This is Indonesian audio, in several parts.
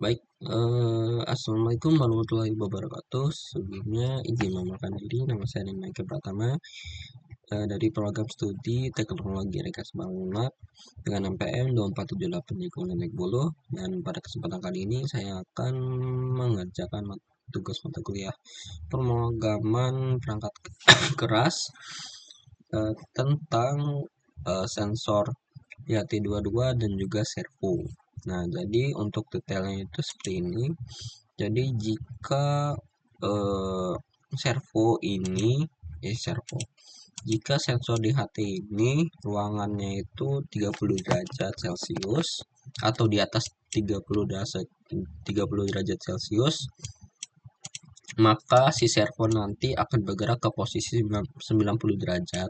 Baik, assalamualaikum warahmatullahi wabarakatuh. Sebelumnya izin memperkenalkan diri, nama saya Nima Pratama dari program studi teknologi Rekas Bangunat dengan NPM 2478 di Kuala Bulu. Dan pada kesempatan kali ini saya akan mengerjakan tugas mata kuliah pemrograman perangkat keras tentang sensor YT22 dan juga servo. Nah, jadi untuk detailnya itu seperti ini. Jadi jika jika sensor di HT ini ruangannya itu 30 derajat Celcius atau di atas 30 derajat Celcius, maka si servo nanti akan bergerak ke posisi 90 derajat.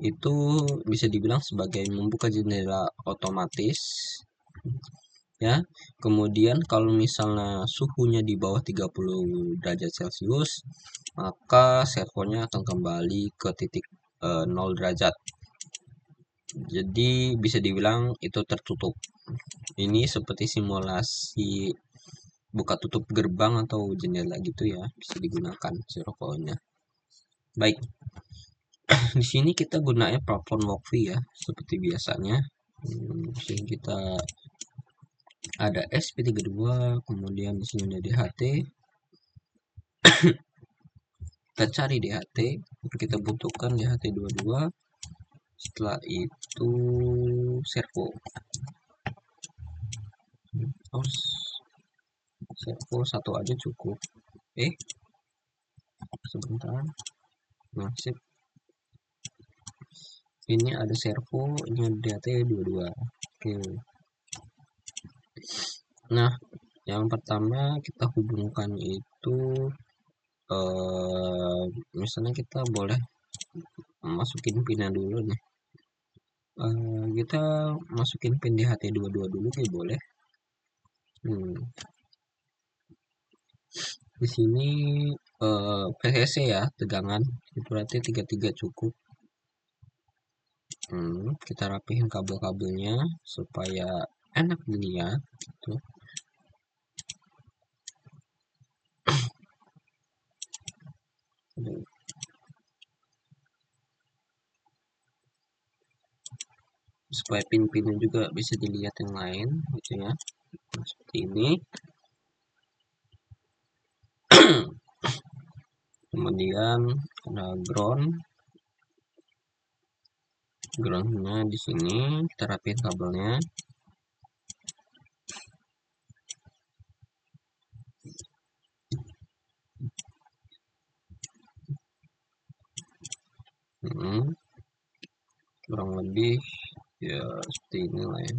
Itu bisa dibilang sebagai membuka jendela otomatis ya. Kemudian kalau misalnya suhunya di bawah 30 derajat Celcius, maka servonya akan kembali ke titik 0 derajat. Jadi bisa dibilang itu tertutup. Ini seperti simulasi buka tutup gerbang atau jendela gitu ya, bisa digunakan servonya. Baik. Di sini kita gunakan platform Walkfree ya, seperti biasanya. Di sini kita ada SP32, kemudian di sini ada DHT. Kita cari DHT, kita butuhkan DHT22. Setelah itu servo. Servo satu aja cukup. Sebentar. Nah, sip. Ini ada servo, ini ada DHT22. Oke. Nah, yang pertama kita hubungkan itu misalnya kita boleh masukin pinnya dulu nih. Kita masukin pin DHT22 dulu ya, boleh. Di sini PCC ya, tegangan itu berarti 33 cukup. Kita rapihin kabel-kabelnya supaya enak dilihat gitu. Supaya pin-pinnya juga bisa dilihat yang lain gitu ya. Nah, seperti ini. Kemudian ada groundnya di sini, kita rapiin kabelnya. Kurang lebih ya seperti ini lah ya.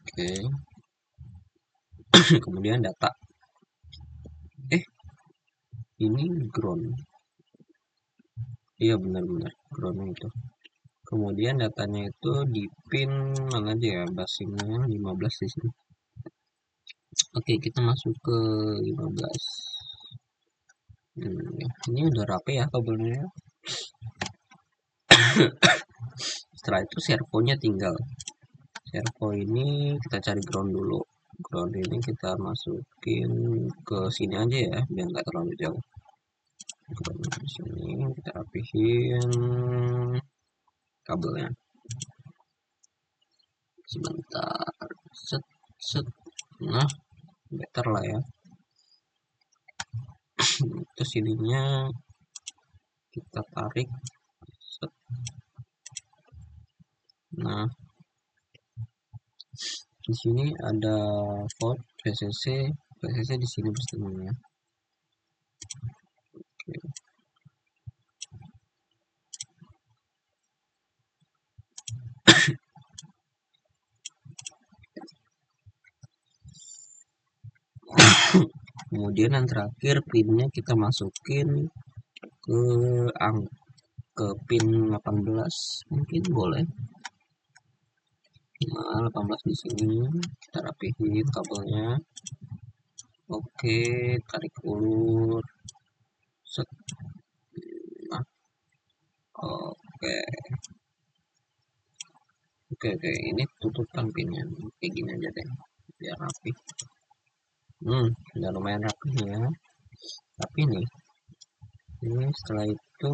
Oke. Kemudian data. Ini ground. Iya benar-benar ground itu. Kemudian datanya itu di pin mana aja ya, basingnya 15 di sini. Oke, kita masuk ke 15. Ini udah rapi ya kabelnya. Setelah itu servonya tinggal. Servo ini kita cari ground dulu. Ground ini kita masukin ke sini aja ya, biar nggak terlalu jauh. Ground di sini kita rapihin kabelnya. Sebentar, set. Nah, better lah ya. Terus ininya kita tarik. Set. Nah, di sini ada port VCC di sini pastinya. Oke. Kemudian yang terakhir pinnya kita masukin ke pin 18, mungkin boleh. Nah, 18 di sini kita rapihin kabelnya. Oke, tarik ulur. Set. Nah, oke. Oke, ini tutupan pinnya kayak gini aja deh biar rapi. Udah lumayan rapi ya. Tapi nih, ini setelah itu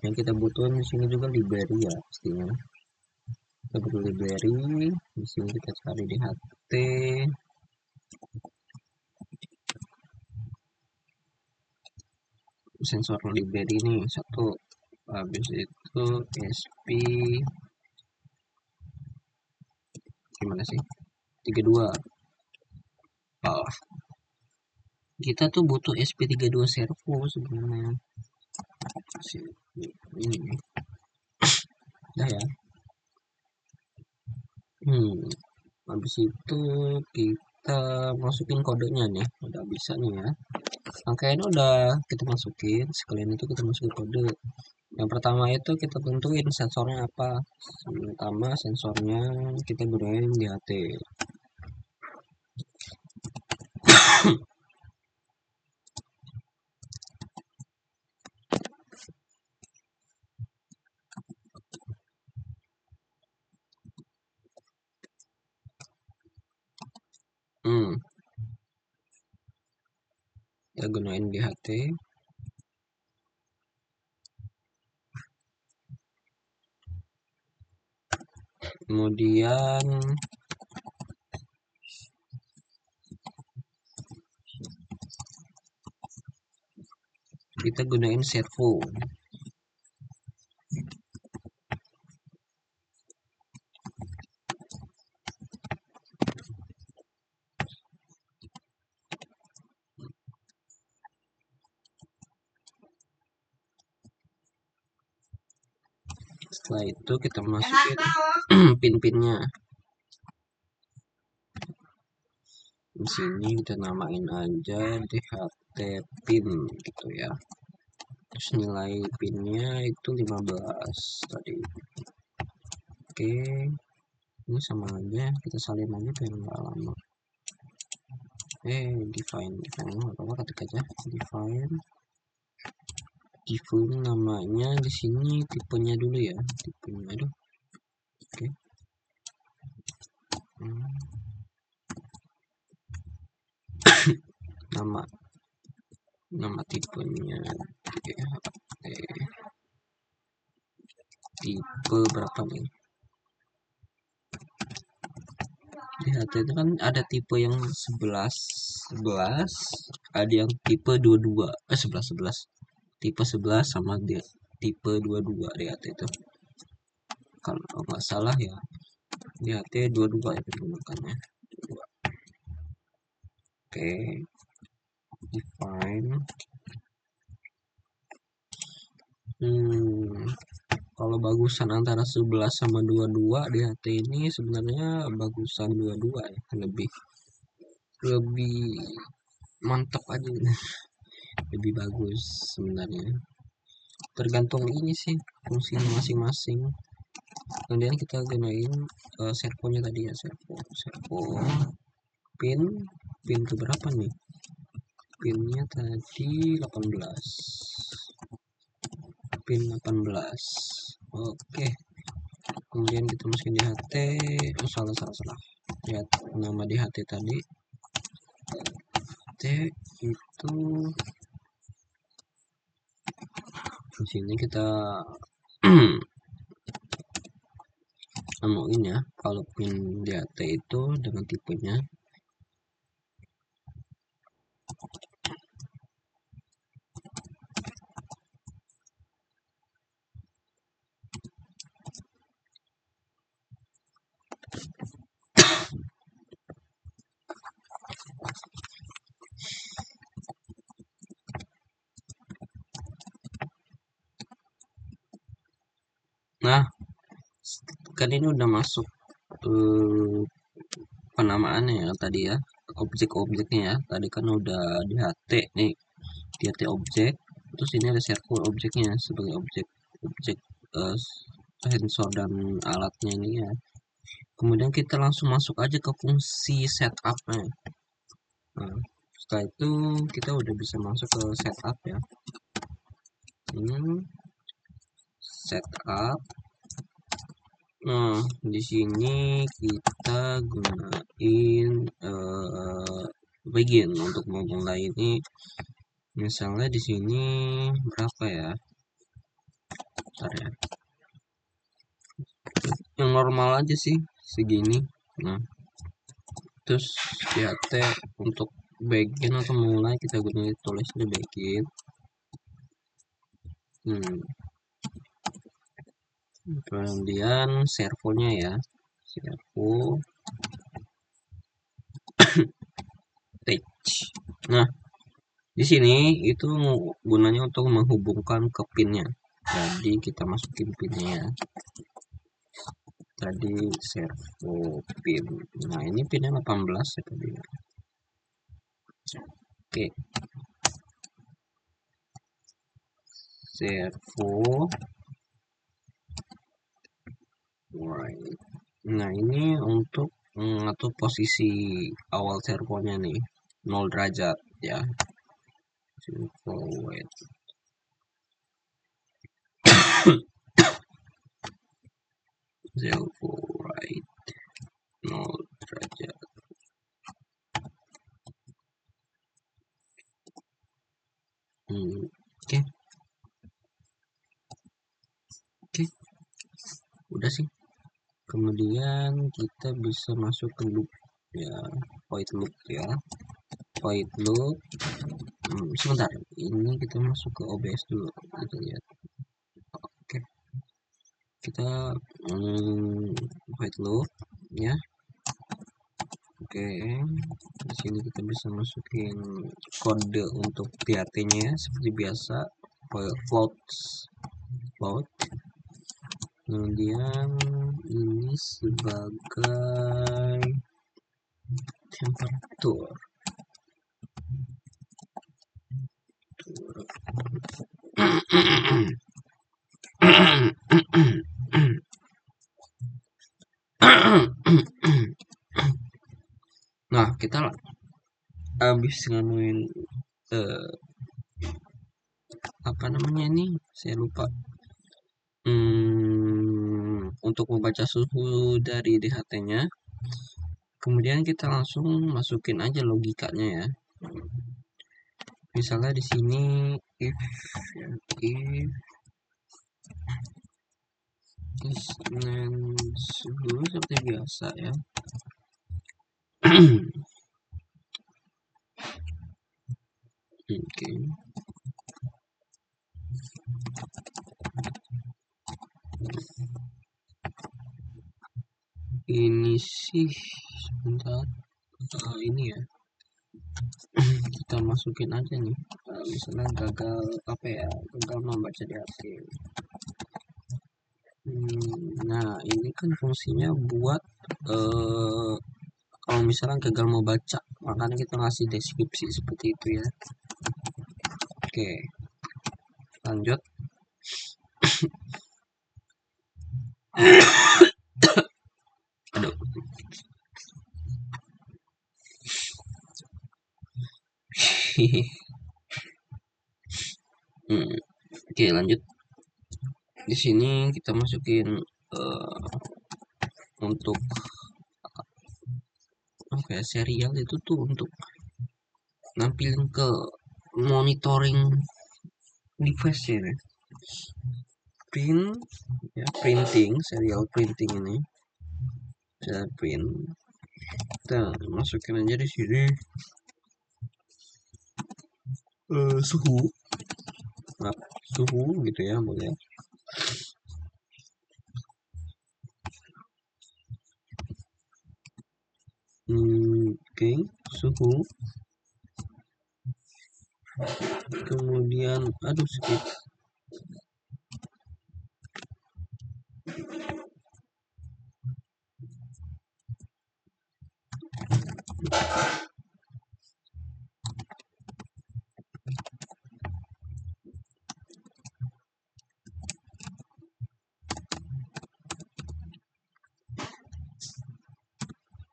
yang kita butuhin di sini juga library ya pastinya. Kita butuh library. Di sini kita cari di HT. Sensor library ini satu. Habis itu SP gimana sih? 32. Oh, kita tuh butuh SP32 servo sebenarnya. Ini nih. Dah ya. Habis itu kita masukin kodenya nih. Udah bisa nih ya. Angkanya udah kita masukin. Sekalian itu kita masukin kode. Yang pertama itu kita tentuin sensornya apa. Pertama sensornya kita gunain di HT. Ya gunain di HT. Kemudian kita gunain servo. Setelah itu kita masukin pin-pinnya. Di sini kita namain aja DHT pin gitu ya. Terus nilai pinnya itu 15 tadi. Oke, ini sama aja, kita salin aja biar nggak lama. Define apa ketik aja define namanya di sini tipenya dulu ya, tipenya aduh. Oke. nama tipenya tipe berapa nih? DHT itu kan ada tipe yang 11, ada yang tipe 22, 11, tipe 11 sama dia tipe 22 DHT itu. Kalau nggak salah ya, DHT 22 ya digunakannya. Oke, define. Kalau bagusan antara 11 sama 22 DHT ini sebenarnya bagusan 22 ya, lebih mantap aja. Lebih bagus sebenarnya, tergantung ini sih fungsi masing-masing. Kemudian kita gunain servonya tadi ya, servo pin ke berapa nih, pinnya tadi 18, pin 18. Oke, kemudian kita masukin di HT. salah lihat nama di HT tadi. HT itu di sini kita nemuin ya, kalau pin DHT itu dengan tipenya. Nah, kan ini udah masuk penamaannya ya tadi ya, objek-objeknya ya. Tadi kan udah di HT nih, di HT objek. Terus ini ada servo objeknya sebagai objek sensor dan alatnya ini ya. Kemudian kita langsung masuk aja ke fungsi setupnya. Nah, setelah itu kita udah bisa masuk ke setup ya. Setup Nah, di sini kita gunain begin untuk memulai ini. Misalnya di sini berapa ya? Bentar ya. Yang normal aja sih segini. Nah, terus CAT untuk begin atau memulai kita gunakan tulis di begin. Kemudian servonya ya, servo teach. Nah, di sini itu gunanya untuk menghubungkan ke pinnya. Jadi kita masukin pinnya ya. Tadi servo pin. Nah, ini pinnya 18 ya tadi. Oke. Servo. Right. Nah, ini untuk mengatur posisi awal servonya nih. 0 derajat ya. Servo wait. Servo right. 0 derajat. Oke. Oke. Udah sih. Kemudian kita bisa masuk ke loop ya, void loop ya. Void loop. Sebentar, ini kita masuk ke OBS dulu, kita lihat. Oke, kita void loop ya. Oke, di sini kita bisa masukin kode untuk TAT-nya ya, seperti biasa, float. Kemudian ini sebagai temperatur. Nah, kita habis nganuin apa namanya ini? Saya lupa. Untuk membaca suhu dari DHT-nya. Kemudian kita langsung masukin aja logikanya ya. Misalnya di sini if suhu seperti biasa ya. Oke. Ini sih sebentar. Ini ya. Kita masukin aja nih. Misalnya gagal apa ya? Gagal membaca DHT. Nah, ini kan fungsinya buat kalau misalnya gagal mau baca, makanya kita ngasih deskripsi seperti itu ya. Oke, lanjut. Aduh. Oke, lanjut. Di sini kita masukin untuk apa ya, serial itu tuh untuk nampilin ke monitoring device ya. Print ya, printing, serial printing ini. Serial print. Kita masukin aja di sini suhu. Nah, suhu gitu ya, boleh. Oke, suhu. Kemudian aduh skip.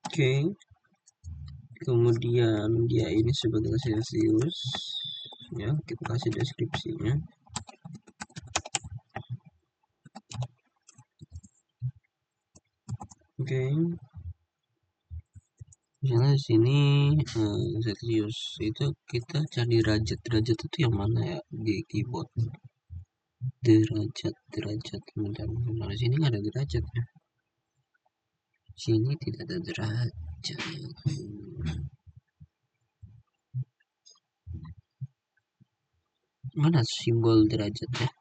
Oke. Kemudian dia ini sebagai Celsius ya, kita kasih deskripsinya. Oke, misalnya di sini Celsius itu kita cari derajat itu yang mana ya di keyboard, derajat bentar, di sini nggak ada derajat ya, sini tidak ada derajat. Mana simbol derajat ya,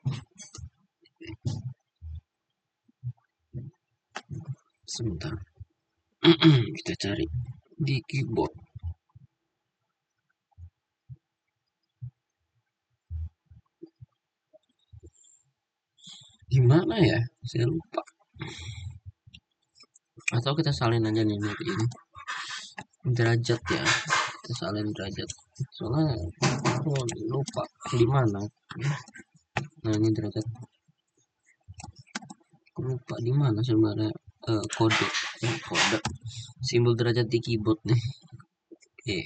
sebentar. Kita cari di keyboard. Gimana ya? Saya lupa. Atau kita salin aja nih nanti ini. Derajat ya. Kita salin derajat. Soalnya aku lupa di mana. Nah, ini derajat. Aku lupa di mana sebenarnya kode simbol derajat di keyboard nih. Oke.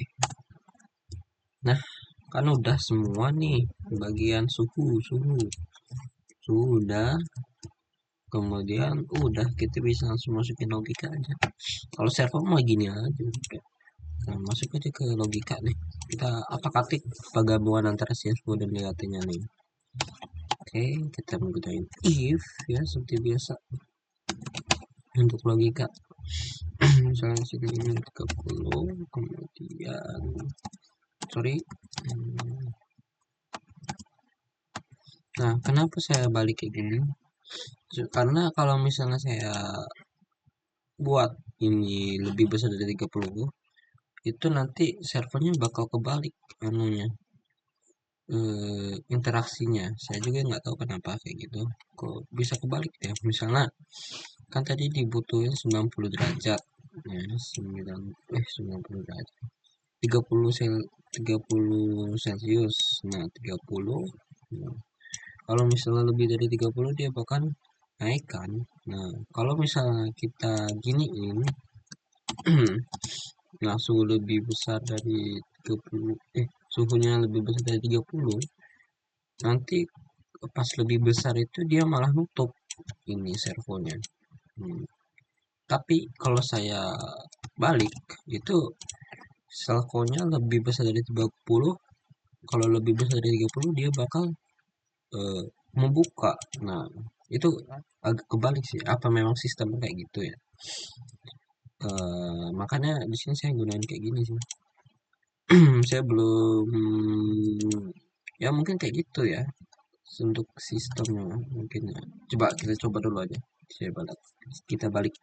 Nah, kan udah semua nih bagian suhu udah, kemudian udah kita bisa langsung masukin logika aja. Kalau server mah gini aja, nah, masuk aja ke logika nih, kita apa ketik apa gabungan antara CSGO dan DHT-nya nih. Oke, kita menggunakan if ya seperti biasa untuk logika. Misalnya sini ini 30, kemudian sorry. Nah, kenapa saya balik kayak gini? Karena kalau misalnya saya buat ini lebih besar dari 30, itu nanti servernya bakal kebalik anunya, interaksinya. Saya juga nggak tahu kenapa kayak gitu, kok bisa kebalik ya. Misalnya kan tadi dibutuhin 90 derajat ya, 90 derajat, 30 celcius. Nah, 30, nah, kalau misalnya lebih dari 30 dia bakal naik kan. Nah, kalau misalnya kita giniin nah suhu lebih besar dari 30, suhunya lebih besar dari 30, nanti pas lebih besar itu dia malah nutup ini servonya. Tapi kalau saya balik itu servonya lebih besar dari 30, kalau lebih besar dari 30 dia bakal eh, membuka. Nah, itu agak kebalik sih, apa memang sistem kayak gitu ya. Makanya di sini saya gunain kayak gini sih. Saya belum, ya mungkin kayak gitu ya untuk sistemnya mungkin ya. Coba kita coba dulu aja. Kita balik.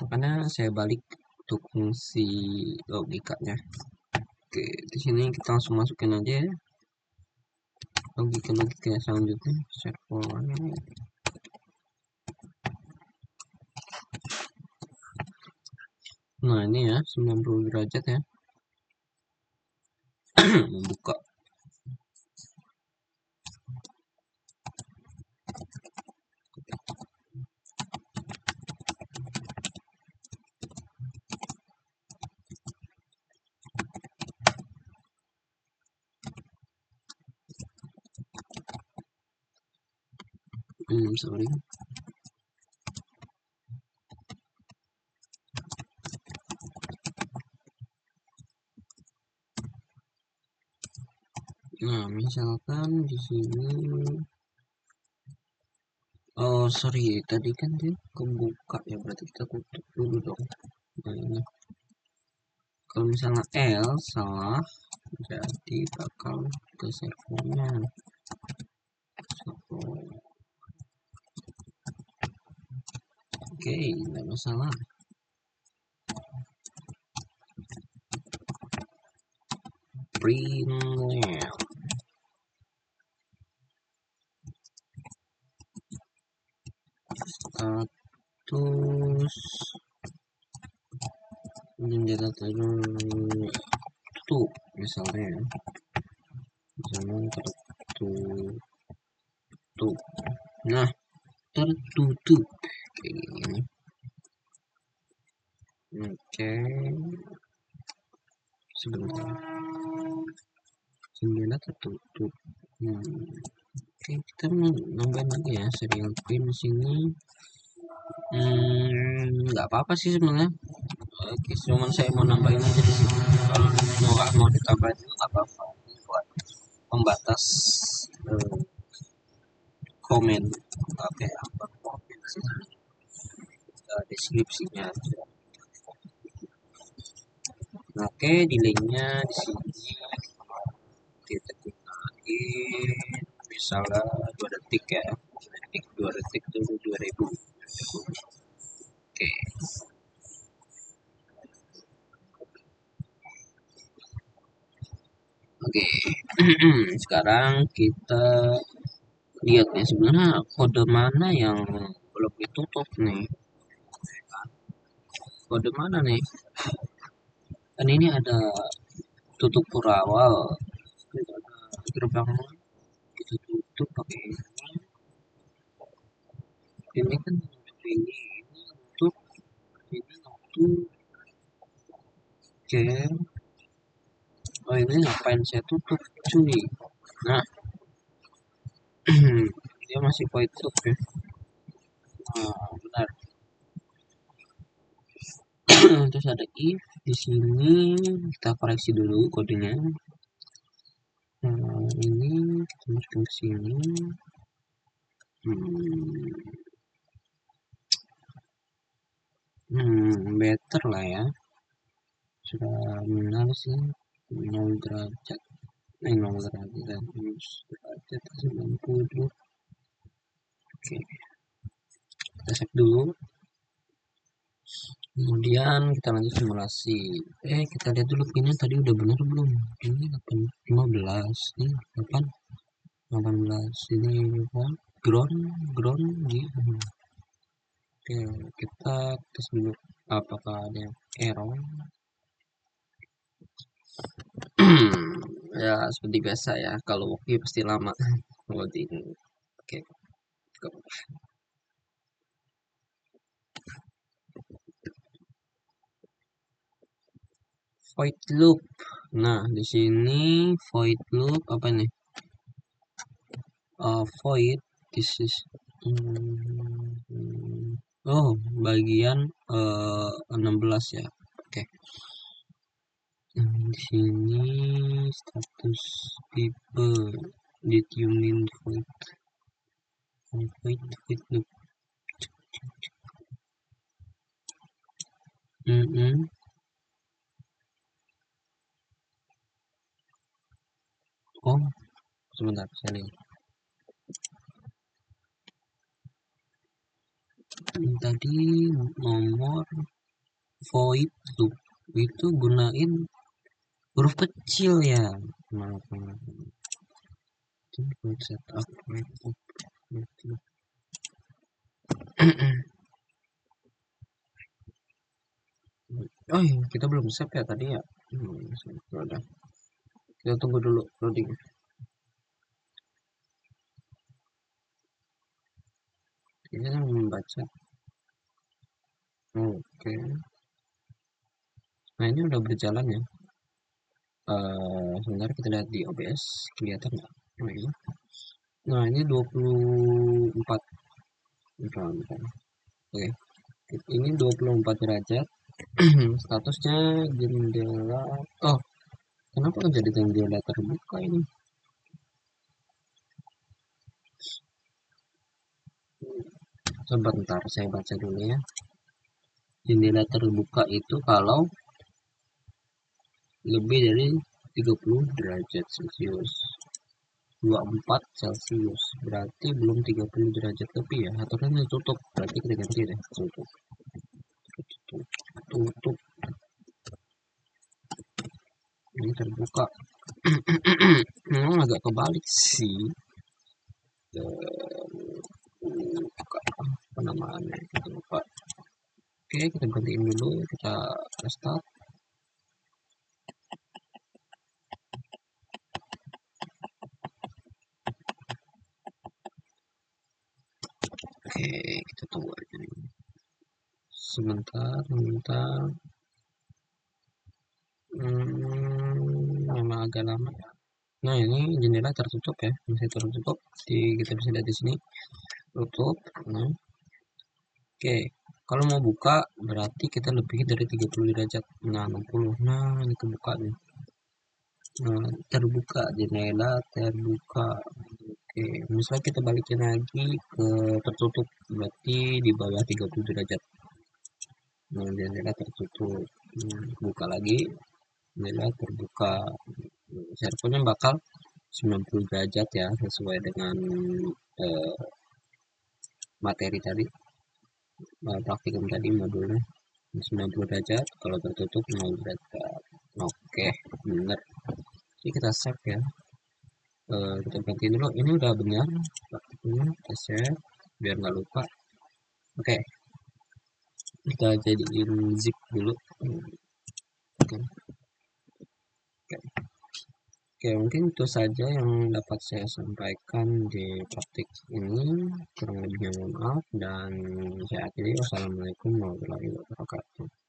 Makanya saya balik untuk fungsi logikanya. Oke, di sini kita langsung masukin aja ya logika selanjutnya. Server. Nah, ini ya 90 derajat ya. Membuka. Sorry. Nah, misalkan di sini, oh sorry, tadi kan dia kebuka ya, berarti kita tutup dulu dong. Nah, ini kalau misalnya L salah, jadi bakal ke servernya. Oke, nggak masalah. Print status jendela tertutup misalnya tertutup. Nah, tertutup kayak gini. Oke, sebentar, jendela tertutup. Oke, kita nambahin lagi ya serial pin di sini. Nggak apa-apa sih sebenarnya. Oke, cuman saya mau nambahin aja di sini. Kalau mau ditambahin juga nggak apa-apa. Ini buat pembatas eh, komen. Oke, apa komen sih? Deskripsinya. Oke, delaynya di sini kita gunain misalnya 2 detik ya. 2 detik itu 2000. Oke. Oke. Sekarang kita lihat nih sebenarnya kode mana yang belum ditutup nih. Kode mana nih? Kan ini ada tutup awal. Terus ada gerbang kita tutup pakai ini kan ini untuk ini untuk oke. Oh ini ngapain saya tutup cuy? Nah, dia masih void loop ya. Nah, benar. Terus ada if di sini kita koreksi dulu kodenya. Nah, ini kita masukin ke sini. Better lah ya. Sudah benar sih. 0 derajat. 0 derajat. 90. Oke, kita save dulu. Kemudian kita lanjut simulasi. Kita lihat dulu pinnya tadi udah benar belum? Ini 15, ini 8, 18. Ini apa? Ground di. Oke, kita tes dulu apakah ada error. Ya seperti biasa ya, kalau oke pasti lama loading. Oke, void loop. Nah, di sini void loop apa nih? Void this is oh bagian 16 ya. Oke. Di sini status tipe determine void loop. Oh, sebentar saya lihat. Tadi nomor void loop itu gunain huruf kecil ya. Maaf. Void setup void loop. Oh iya, kita belum save ya tadi ya. Udah. Kita tunggu dulu loading. Ini kan membaca. Oke. Nah ini udah berjalan ya. Sebentar kita lihat di OBS kelihatan nggak? Oh, iya. Nah ini 24. Bentar. Oke. Ini 24 derajat. Statusnya jendela. Oh, kenapa jadi jendela terbuka ini? Sebentar, saya baca dulu ya. Jendela terbuka itu kalau lebih dari 30 derajat Celcius. 24 Celcius. Berarti belum 30 derajat lebih ya. Aturannya tutup. Berarti kita ganti deh. Tutup. Tutup. Ini terbuka. Memang agak kebalik sih. Buka apa namanya? Kita lupa. Oke, kita gantiin dulu. Kita restart. Oke, kita tunggu aja nih. Sebentar. Memang agak lama ya. Nah, ini jendela tertutup ya, masih tertutup. Kita bisa lihat di sini, tutup. Nah, oke. Kalau mau buka berarti kita lebih dari 30 derajat. Nah, 60. Nah, ini kebuka nih. Nah, terbuka, jendela terbuka. Oke, misalnya kita balikin lagi ke tertutup, berarti di bawah 30 derajat. Nah, jendela tertutup. Buka lagi, jendela terbuka. Servonya bakal 90 derajat ya, sesuai dengan eh, materi tadi, praktikum tadi modulnya 90 derajat, kalau tertutup 0 derajat. Oke, bener. Jadi kita save ya. Kita ganti dulu, ini udah benar praktikumnya, kita save biar nggak lupa. Oke, kita jadiin zip dulu. Oke. Oke, mungkin itu saja yang dapat saya sampaikan di praktik ini. Kurang lebihnya mohon maaf, dan saya akhiri. Wassalamualaikum warahmatullahi wabarakatuh.